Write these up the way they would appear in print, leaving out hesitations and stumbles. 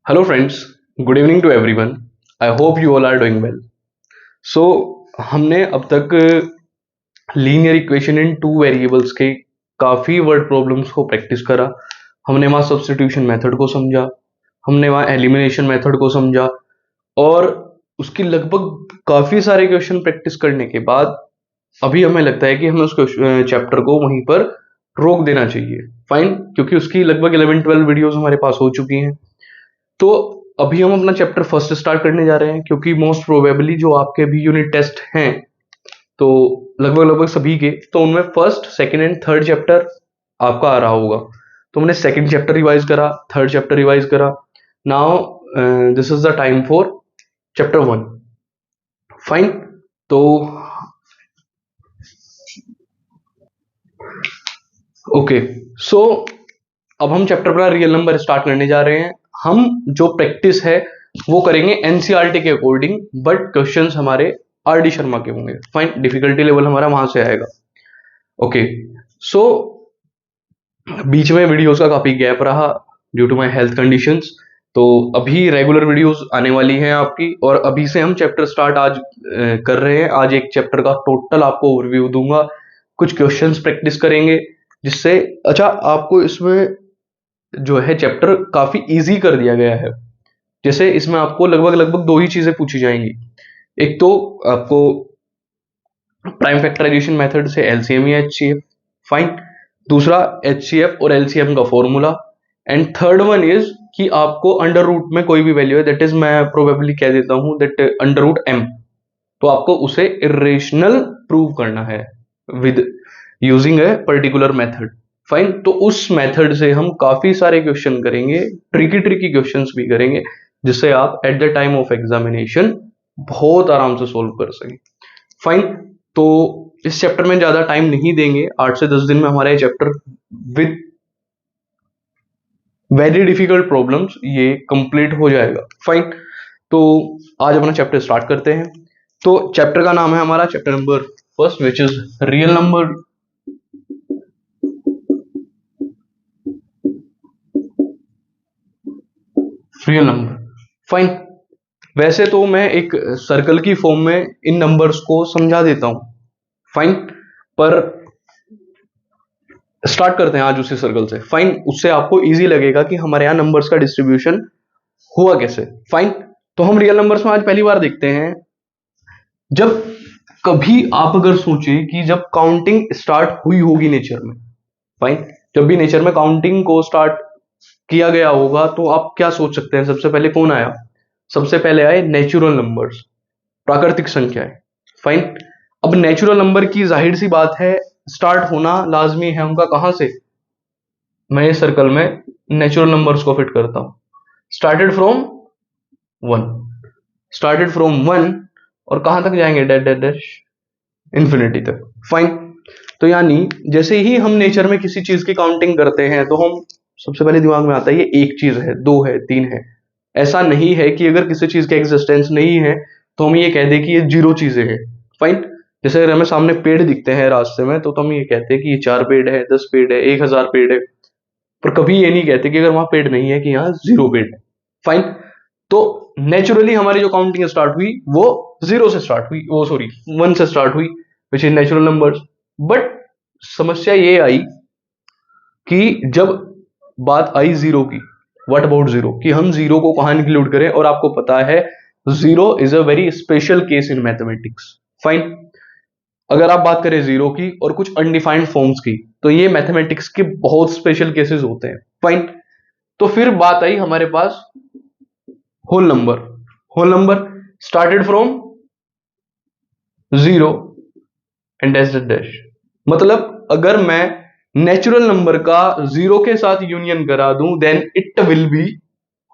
Hello friends, good evening to everyone. I hope you all are doing well. So हमने अब तक linear equation in two variables के काफ़ी word problems को practice करा। हमने वहाँ सब्स्टिट्यूशन मेथड को समझा, हमने वहाँ एलिमिनेशन मेथड को समझा और उसकी लगभग काफ़ी सारे क्वेश्चन प्रैक्टिस करने के बाद अभी हमें लगता है कि हमें उस चैप्टर को वहीं पर रोक देना चाहिए। फाइन, क्योंकि उसकी लगभग 11-12 वीडियोस हमारे पास हो चुकी हैं। तो अभी हम अपना चैप्टर फर्स्ट स्टार्ट करने जा रहे हैं, क्योंकि मोस्ट प्रोबेबली जो आपके भी यूनिट टेस्ट हैं तो लगभग लगभग सभी के, तो उनमें first second and third chapter आपका आ रहा होगा। तो हमने सेकंड चैप्टर रिवाइज करा, थर्ड चैप्टर रिवाइज करा। Now this is the time for chapter 1। Fine, तो ओके, सो अब हम चैप्टर का रियल नंबर स्टार्ट करने जा रहे हैं। हम जो प्रैक्टिस है वो करेंगे एनसीईआरटी के अकॉर्डिंग, बट क्वेश्चंस हमारे आर डी शर्मा के होंगे। फाइन, डिफिकल्टी लेवल हमारा वहां से आएगा। ओके, सो बीच में वीडियोस का काफी गैप रहा due to my health conditions. तो अभी रेगुलर वीडियोस आने वाली हैं आपकी, और अभी से हम चैप्टर स्टार्ट आज कर रहे हैं। आज एक चैप्टर का टोटल आपको ओवरव्यू दूंगा, कुछ क्वेश्चंस प्रैक्टिस करेंगे, जिससे अच्छा आपको इसमें जो है चैप्टर काफी इजी कर दिया गया है। जैसे इसमें आपको लगभग लगभग दो ही चीजें पूछी जाएंगी। एक तो आपको प्राइम फैक्टराइजेशन मेथड से एलसीएम या एचसीएफ, फाइन। दूसरा एचसीएफ और एलसीएम का formula. And third one is कि आपको अंडर रूट में कोई भी वैल्यू है, दैट इज मैं प्रोबेबली कह देता हूं दैट अंडर रूट एम, तो आपको उसे इरेशनल प्रूव करना है with using a particular method. Fine, तो उस मेथड से हम काफी सारे क्वेश्चन करेंगे, ट्रिकी ट्रिकी क्वेश्चंस भी करेंगे, जिससे आप at the time of examination बहुत आराम से सोल्व कर सकें। फाइन, तो इस चैप्टर में ज्यादा टाइम नहीं देंगे, 8 से 10 दिन में हमारा ये chapter with very difficult problems ये कंप्लीट हो जाएगा। फाइन, तो आज अपना चैप्टर स्टार्ट करते हैं। तो चैप्टर का नाम है हमारा chapter number first, which is real number. Real number, fine. वैसे तो मैं एक सर्कल की फॉर्म में इन नंबर्स को समझा देता हूं, फाइन, पर स्टार्ट करते हैं आज उसी सर्कल से। फाइन, उससे आपको इजी लगेगा कि हमारे यहाँ नंबर्स का डिस्ट्रीब्यूशन हुआ कैसे। फाइन, तो हम रियल नंबर्स में आज पहली बार देखते हैं। जब कभी आप अगर सोचें कि जब काउंटिंग स्टार्ट हुई होगी नेचर में, फाइन, जब भी नेचर में काउंटिंग को स्टार्ट किया गया होगा, तो आप क्या सोच सकते हैं सबसे पहले कौन आया? सबसे पहले आए नेचुरल नंबर्स, प्राकृतिक संख्याएं। फाइन, अब नेचुरल नंबर की जाहिर सी बात है स्टार्ट होना लाजमी है उनका कहां से? मैं इस सर्कल में नेचुरल नंबर्स को फिट करता हूं। स्टार्टेड फ्रॉम 1, स्टार्टेड फ्रॉम 1 और कहां तक जाएंगे? डैश डैश डैश इंफिनिटी तक। फाइन, तो यानी जैसे ही हम नेचर में किसी चीज की काउंटिंग करते हैं तो हम सबसे पहले दिमाग में आता है ये एक चीज है, दो है, तीन है। ऐसा नहीं है कि अगर किसी चीज का एग्जिस्टेंस नहीं है तो हम ये कह दें कि ये 0 चीजें हैं। फाइन, जैसे अगर हमें सामने पेड़ दिखते हैं रास्ते में तो हम ये कहते हैं कि ये 4 पेड़ है, 10 पेड़ है, 1000 पेड़ है, पर कभी ये नहीं कहते कि अगर वहां पेड़ नहीं है कि यहाँ 0 पेड़ है। फाइन, तो नेचुरली हमारी जो काउंटिंग स्टार्ट हुई वो 0 से स्टार्ट हुई, वो सॉरी 1 से स्टार्ट हुई, which is natural numbers. But समस्या ये आई कि जब बात आई 0 की, व्हाट अबाउट 0, कि हम 0 को कहां इंक्लूड करें? और आपको पता है 0 is a very special case in mathematics. Fine, अगर आप बात करें 0 की और कुछ अनडिफाइंड फॉर्म्स की, तो ये मैथमेटिक्स के बहुत स्पेशल केसेस होते हैं। फाइन, तो फिर बात आई हमारे पास whole number. Whole number started from 0 and dash dash dash, मतलब अगर मैं नेचुरल नंबर का 0 के साथ यूनियन करा दूं then it will be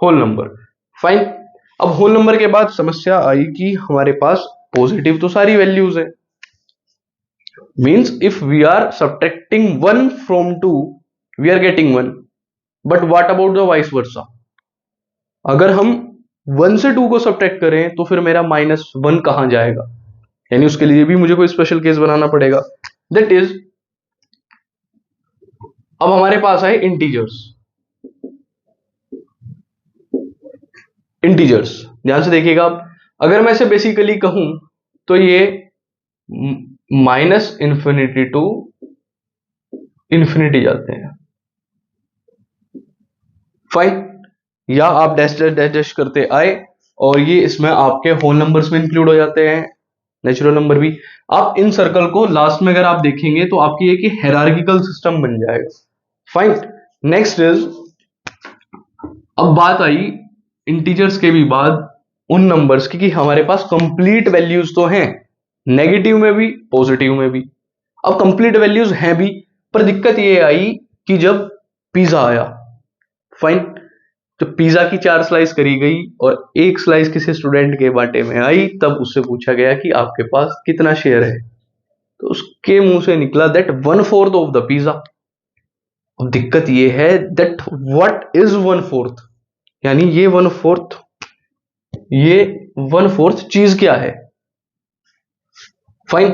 whole number. Fine, अब होल नंबर के बाद समस्या आई कि हमारे पास पॉजिटिव तो सारी वैल्यूज है, means if we are subtracting 1 from 2 we are getting 1, but what about the vice versa? अगर हम 1 से 2 को सब्ट्रैक्ट करें तो फिर मेरा -1 कहां जाएगा? यानी उसके लिए भी मुझे कोई स्पेशल केस बनाना पड़ेगा। दैट इज, अब हमारे पास है इंटीजर्स। इंटीजर्स। ध्यान से देखिएगा आप, अगर मैं इसे बेसिकली कहूं तो ये माइनस इंफिनिटी टू इंफिनिटी जाते हैं, फाइन। या आप डैश डैश डैश डैश करते आए और ये इसमें आपके होल नंबर्स में इंक्लूड हो जाते हैं, नेचुरल नंबर भी। आप इन सर्कल को लास्ट में अगर आप देखेंगे तो आपकी एक हायरार्किकल सिस्टम बन जाएगा, फाइन। नेक्स्ट इज, अब बात आई इंटीजर्स के भी बाद उन नंबर्स की कि हमारे पास कंप्लीट वैल्यूज तो हैं, नेगेटिव में भी पॉजिटिव में भी। अब कंप्लीट वैल्यूज हैं भी, पर दिक्कत ये आई कि जब पिज्जा आया, फाइन, तो पिज्जा की 4 स्लाइस करी गई और 1 स्लाइस किसी स्टूडेंट के बाटे में आई, तब उससे पूछा गया कि आपके पास कितना शेयर है, तो उसके मुंह से निकला दैट 1/4 ऑफ द पिज्जा। अब दिक्कत ये है दैट व्हाट इज 1/4, यानी ये 1/4 चीज क्या है, फाइन।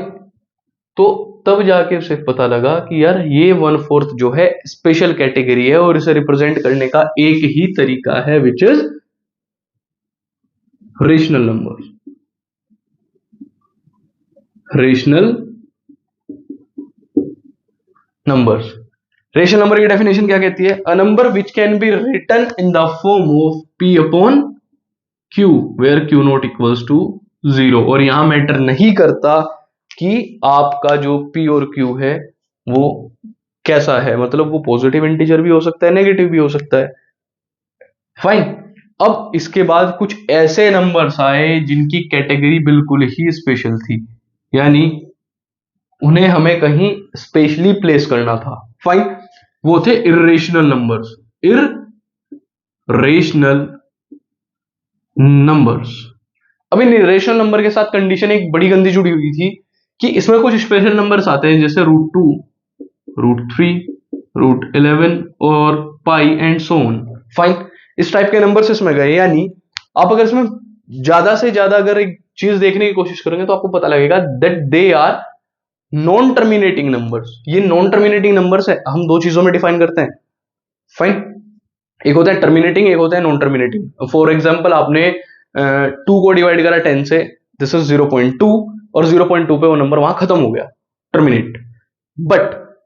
तो तब जाके उसे पता लगा कि यार ये 1/4 जो है स्पेशल कैटेगरी है और इसे रिप्रेजेंट करने का एक ही तरीका है, which is rational number. Rational numbers, rational number की डेफिनेशन क्या कहती है? A number which can be written in the form of p upon q where q not equals to 0। और यहां मैटर नहीं करता कि आपका जो p और q है वो कैसा है, मतलब वो पॉजिटिव इंटीजर भी हो सकता है, नेगेटिव भी हो सकता है, फाइन। अब इसके बाद कुछ ऐसे नंबर्स आए जिनकी कैटेगरी बिल्कुल ही स्पेशल थी, यानी उन्हें हमें कहीं स्पेशली प्लेस करना था, फाइन। वो थे इर्रेशनल नंबर्स, इर्रेशनल नंबर्स। अब इन इर्रेशनल नंबर के साथ कंडीशन एक बड़ी गंदी जुड़ी हुई थी कि इसमें कुछ स्पेशल नंबर्स आते हैं जैसे √2, √3, √11 और पाई एंड सो ऑन, फाइन। इस टाइप के नंबर्स इसमें गए, यानी आप अगर इसमें ज्यादा से ज्यादा अगर एक चीज देखने की कोशिश करेंगे तो आपको पता लगेगा that they are non terminating numbers. ये नॉन टर्मिनेटिंग नंबर्स है, हम दो चीजों में डिफाइन करते हैं, फाइन। एक होता है टर्मिनेटिंग, एक होता है नॉन टर्मिनेटिंग। फॉर एग्जांपल आपने 2 को डिवाइड करा 10 से, दिस इज 0.2, और 0.2 पे वो नंबर वहां खत्म हो गया, terminate. But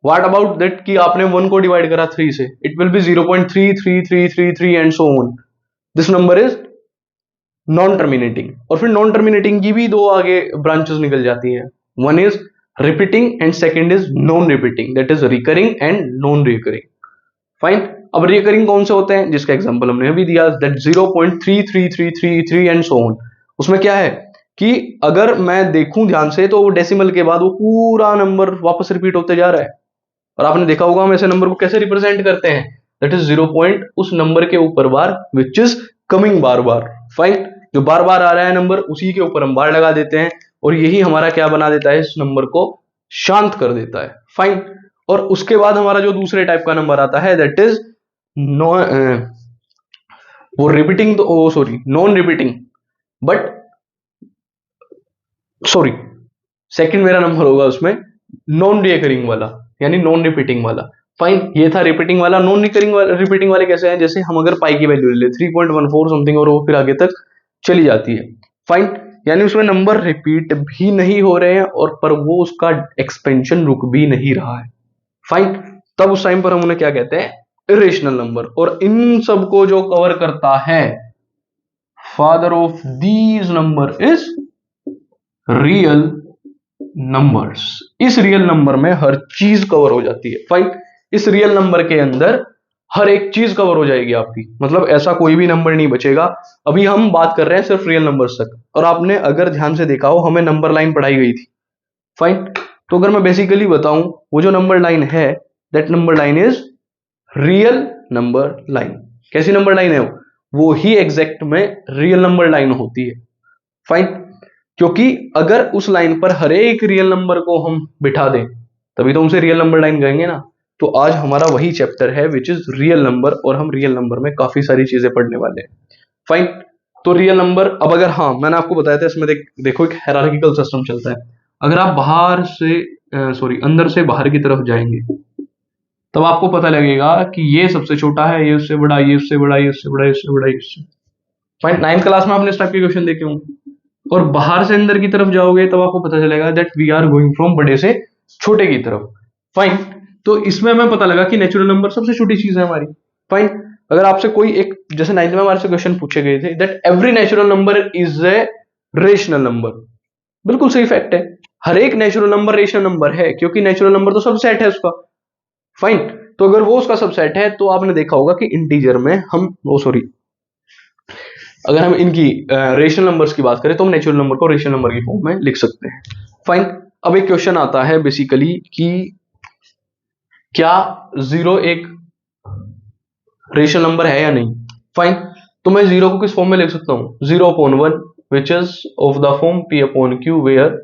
what about that कि आपने 1 को डिवाइड करा 3 से, it will B 0.33333 and so on, this number is non terminating. और फिर नॉन टर्मिनेटिंग की भी दो आगे ब्रांचेस निकल जाती हैं, one is repeating and second is non repeating, that is recurring and non recurring, fine. अब रिकरिंग कौन से होते हैं, जिसका एग्जांपल हमने अभी दिया, दैट 0.33333 एंड सो ऑन। उसमें क्या है कि अगर मैं देखूं ध्यान से तो डेसिमल के बाद वो पूरा नंबर वापस रिपीट होते जा रहा है। और आपने देखा होगा हम ऐसे नंबर को कैसे रिप्रेजेंट करते हैं, दैट इज 0 पॉइंट उस नंबर के ऊपर bar which is coming bar bar, fine. जो बार बार आ रहा है नंबर उसी के ऊपर हम बार लगा देते हैं और यही हमारा क्या बना देता है, इस नंबर को शांत कर देता है, फाइन। और उसके बाद हमारा जो दूसरे टाइप का नंबर आता है दैट इज वो रिपीटिंग, तो sorry non repeating, but sorry second मेरा नंबर होगा उसमें नॉन रिकरिंग वाला, यानी नॉन रिपीटिंग वाला, फाइन। ये था रिपीटिंग वाला। नॉन रिकरिंग वाला, रिपीटिंग वाले कैसे हैं, जैसे हम अगर पाई की वैल्यू ले 3.14 समथिंग और वो फिर आगे तक चली जाती है, फाइन। यानी उसमें नंबर रिपीट भी नहीं हो रहे हैं और पर वो उसका एक्सपेंशन रुक भी नहीं रहा है, फाइन। तब उस टाइम पर हम उन्हें क्या कहते हैं, इरेशनल नंबर। और इन सबको जो कवर करता है, father of these number is real numbers. इस रियल नंबर में हर चीज कवर हो जाती है, फाइन। इस रियल नंबर के अंदर हर एक चीज कवर हो जाएगी आपकी, मतलब ऐसा कोई भी नंबर नहीं बचेगा। अभी हम बात कर रहे हैं सिर्फ रियल नंबर्स तक, और आपने अगर ध्यान से देखा हो हमें नंबर लाइन पढ़ाई गई थी, फाइन। तो अगर मैं बेसिकली बताऊं, वो जो नंबर लाइन है that number line is real number line. कैसी नंबर लाइन है वो ही एग्जैक्ट में रियल नंबर लाइन होती है, फाइन। क्योंकि अगर उस लाइन पर हर एक रियल नंबर को हम बिठा दें तभी तो उनसे रियल नंबर लाइन कहेंगे ना। तो आज हमारा वही चैप्टर है विच इज रियल नंबर, और हम रियल नंबर में काफी सारी चीजें पढ़ने वाले हैं, फाइन। तो रियल नंबर, अब अगर, हाँ मैंने आपको बताया था इसमें देखो एक हायरार्किकल सिस्टम चलता है। अगर आप बाहर से अंदर से बाहर की तरफ जाएंगे तब आपको पता लगेगा कि ये सबसे छोटा है, ये उससे बड़ा, ये उससे बड़ा, ये उससे बड़ा, ये उससे बड़ा, ये उससे, फाइन, 9th क्लास में आपने इस टाइप के क्वेश्चन देखे होंगे, और बाहर से अंदर की तरफ जाओगे तब आपको पता चलेगा that we are going from बड़े से छोटे की तरफ। फाइन, तो इसमें हमें पता लगा कि नेचुरल नंबर सबसे छोटी चीज है हमारी। फाइन, अगर आपसे कोई एक, जैसे 9th में हमारे से क्वेश्चन पूछे गए थे that every natural number is a rational number, बिल्कुल सही फैक्ट है, हर एक नेचुरल नंबर रेशनल नंबर है, क्योंकि नेचुरल नंबर तो सबसेट है उसका। फाइन, तो अगर वो उसका सबसेट है तो आपने देखा होगा कि इंटीजर में हम अगर हम इनकी रेशनल नंबर्स की बात करें तो हम नेचुरल नंबर को रेशनल नंबर की फॉर्म में लिख सकते हैं। फाइन, अब एक क्वेश्चन आता है बेसिकली कि क्या 0 एक रेशनल नंबर है या नहीं। फाइन, तो मैं 0 को किस फॉर्म में लिख सकता हूं, 0/1 which is of the form p/q where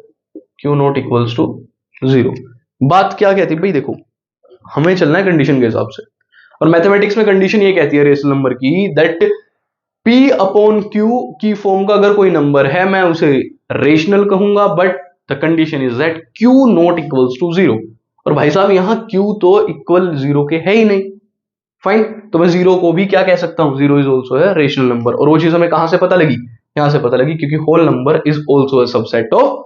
q not equals to 0। बात क्या कहती है भाई, देखो हमें चलना है कंडीशन के हिसाब से, और मैथमेटिक्स में कंडीशन ये कहती है रेशनल नंबर की दैट p/q की फॉर्म का अगर कोई नंबर है मैं उसे रेशनल कहूंगा, but the condition is that q not equals to 0। और भाई साहब यहाँ q तो इक्वल 0 के है ही नहीं। फाइन, तो मैं 0 को भी क्या कह सकता हूं, 0 इज ऑल्सो है रेशनल नंबर, और वो चीज हमें कहां से पता लगी, यहां से पता लगी क्योंकि whole number is also a subset of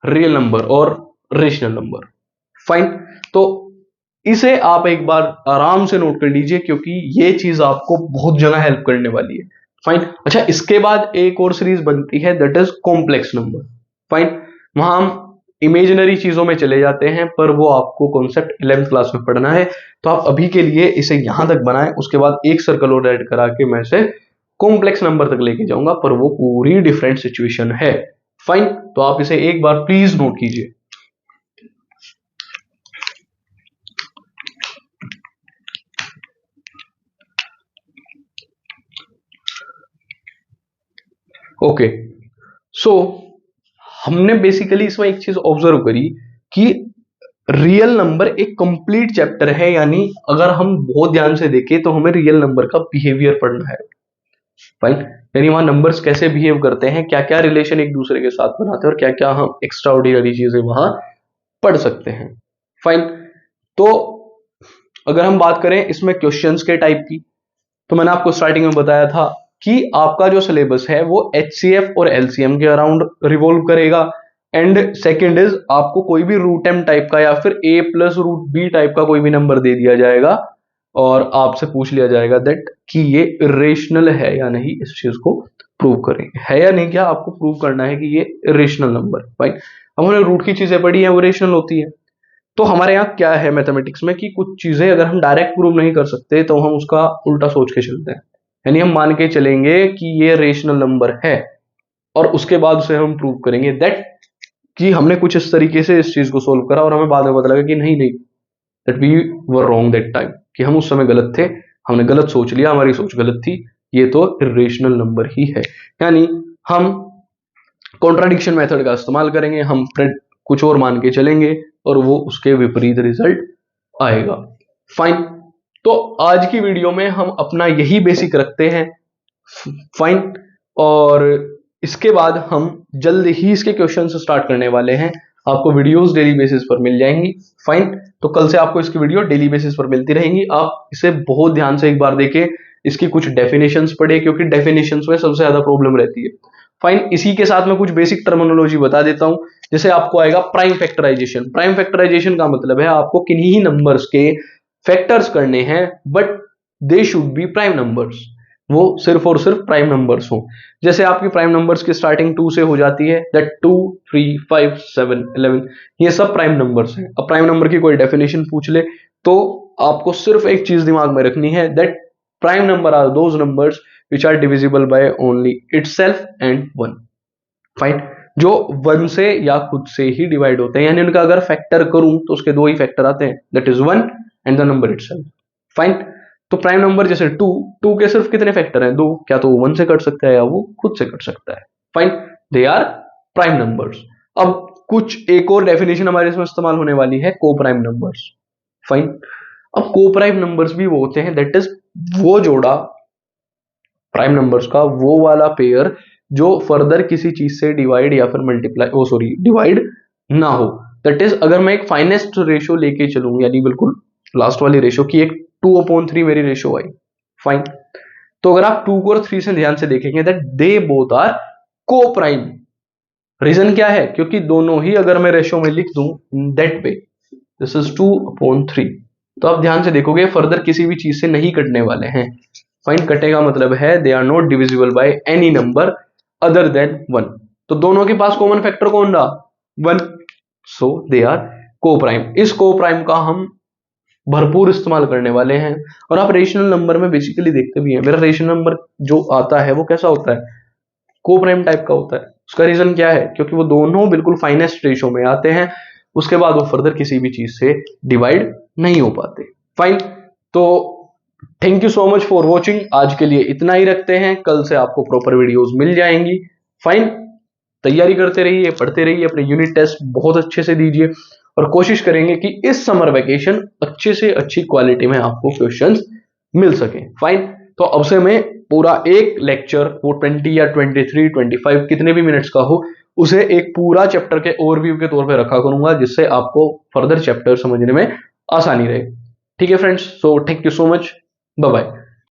real number और रेशनल नंबर। फाइन, तो इसे आप एक बार आराम से नोट कर लीजिए क्योंकि ये चीज आपको बहुत जगह हेल्प करने वाली है। फाइन, अच्छा इसके बाद एक और सीरीज बनती है that is complex number. Fine, वहां हम इमेजिनरी चीजों में चले जाते हैं, पर वो आपको कॉन्सेप्ट 11th क्लास में पढ़ना है, तो आप अभी के लिए इसे यहां तक बनाएं, उसके बाद एक सर्कल और ऐड करा के मैं इसे कॉम्प्लेक्स नंबर तक लेके जाऊंगा, पर वो पूरी डिफरेंट सिचुएशन है। फाइन, तो आप इसे एक बार प्लीज नोट कीजिए। ओके, सो हमने बेसिकली इसमें एक चीज ऑब्जर्व करी कि रियल नंबर एक कंप्लीट चैप्टर है, यानी अगर हम बहुत ध्यान से देखें तो हमें रियल नंबर का बिहेवियर पढ़ना है। फाइन, यानी वहां नंबर्स कैसे बिहेव करते हैं, क्या क्या रिलेशन एक दूसरे के साथ बनाते हैं, और क्या क्या हम एक्स्ट्रा ऑर्डिनरी चीजें वहां पढ़ सकते हैं। फाइन, तो अगर हम बात करें इसमें क्वेश्चंस के टाइप की, तो मैंने आपको स्टार्टिंग में बताया था कि आपका जो सिलेबस है वो HCF और LCM के अराउंड रिवॉल्व करेगा, एंड सेकंड इज आपको कोई भी रूट m टाइप का या फिर a+√b टाइप का कोई भी नंबर दे दिया जाएगा और आपसे पूछ लिया जाएगा दैट कि ये इरेशनल है या नहीं, इस चीज को प्रूव करें, है या नहीं, क्या आपको प्रूव करना है कि ये इरेशनल नंबर। भाई अब हमने रूट की चीजें पढ़ी है वो रेशनल होती है, तो हमारे यहाँ क्या है मैथमेटिक्स में कि कुछ चीजें अगर हम डायरेक्ट प्रूव नहीं कर सकते तो हम उसका उल्टा सोच के चलते हैं, यानी हम मान के चलेंगे कि ये रेशनल नंबर है और उसके बाद उसे हम प्रूव करेंगे दैट कि हमने कुछ इस तरीके से इस चीज को सोल्व करा और हमें बाद में पता लगा कि नहीं नहीं, that we were wrong that time, कि हम उस समय गलत थे, हमने गलत सोच लिया, हमारी सोच गलत थी, ये तो इरेशनल नंबर ही है। यानी हम कॉन्ट्राडिक्शन मेथड का इस्तेमाल करेंगे, हम कुछ और मान के चलेंगे और वो उसके विपरीत रिजल्ट आएगा। फाइन, तो आज की वीडियो में हम अपना यही बेसिक रखते हैं। फाइन, और इसके बाद हम जल्द ही इसके क्वेश्चन स्टार्ट करने वाले हैं, आपको वीडियोस डेली बेसिस पर मिल जाएंगी। फाइन, तो कल से आपको इसकी वीडियो डेली बेसिस पर मिलती रहेंगी, आप इसे बहुत ध्यान से एक बार देखें, इसकी कुछ डेफिनेशंस पढ़े क्योंकि डेफिनेशंस में सबसे ज्यादा प्रॉब्लम रहती है। फाइन, इसी के साथ मैं कुछ बेसिक टर्मिनोलॉजी बता देता हूं, जैसे आपको आएगा प्राइम फैक्टराइजेशन। प्राइम फैक्टराइजेशन का मतलब है आपको किन्हीं ही नंबर्स के फैक्टर्स करने हैं but they should be prime numbers, वो सिर्फ और सिर्फ प्राइम नंबर्स हो। जैसे आपकी प्राइम नंबर्स की स्टार्टिंग 2 से हो जाती है, दैट 2, 3, 5, 7, 11, ये सब प्राइम नंबर्स हैं। अब प्राइम नंबर की कोई डेफिनेशन पूछ ले तो आपको सिर्फ एक चीज दिमाग में रखनी है that prime number are those numbers which are divisible by only itself and 1। Fine, जो 1 से या खुद से ही डिवाइड होते हैं, यानी उनका अगर फैक्टर करूं तो उसके दो ही फैक्टर आते हैं, that is 1 and the number itself. Fine, तो प्राइम नंबर जैसे 2 के सिर्फ कितने फैक्टर हैं, 2, क्या तो वो 1 से कट सकता है या वो खुद से कट सकता है। Fine, they are prime numbers. अब कुछ एक और डेफिनेशन हमारे इसमें इस्तेमाल होने वाली है, को प्राइम नंबर्स। फाइन, अब को प्राइम नंबर्स भी वो होते हैं दैट इज वो जोड़ा प्राइम नंबर्स का, वो वाला पेयर जो फर्दर किसी चीज से डिवाइड या फिर मल्टीप्लाई डिवाइड ना हो। दैट इज अगर मैं एक फाइनेस्ट रेशियो लेके चलूं, यानी बिल्कुल लास्ट वाली रेशियो की एक 2/3 मेरी रेशियो आई। फाइन, तो अगर आप 2 को और 3 से ध्यान से देखेंगे दैट दे बोथ आर को प्राइम। रीजन क्या है? क्योंकि दोनों ही अगर मैं रेशियो में लिख दूं दैट वे, दिस इज 2/3, तो आप ध्यान से देखोगे फर्दर किसी भी चीज से नहीं कटने वाले हैं। फाइन, कटेगा मतलब है they are not divisible by any number other than 1। तो दोनों के पास कॉमन फैक्टर कौन रहा? 1, सो दे आर को प्राइम। इस को प्राइम का हम भरपूर इस्तेमाल करने वाले हैं। और आप रेशनल नंबर में बेसिकली देखते भी हैं, मेरा रेशनल नंबर जो आता है वो कैसा होता है? को प्राइम टाइप का होता है। उसका रीजन क्या है? क्योंकि वो दोनों बिल्कुल फाइनेस्ट रेशो में आते हैं, उसके बाद वो फर्दर किसी भी चीज से डिवाइड नहीं हो पाते। फाइन, तो thank you so much for watching. आज के लिए इतना ही रखते हैं, कल से आपको प्रॉपर वीडियोस मिल जाएंगी। फाइन, तैयारी करते रहिए, पढ़ते रहिए, अपने यूनिट टेस्ट बहुत अच्छे से दीजिए और कोशिश करेंगे कि इस समर वेकेशन अच्छे से अच्छी क्वालिटी में आपको क्वेश्चंस मिल सके। फाइन, तो अब से मैं पूरा एक लेक्चर, वो 20 या 23, 25 कितने भी मिनट्स का हो, उसे एक पूरा चैप्टर के ओवरव्यू के तौर पे रखा करूंगा, जिससे आपको फर्दर चैप्टर समझने में आसानी रहे। ठीक है friends, so thank you so much, bye bye.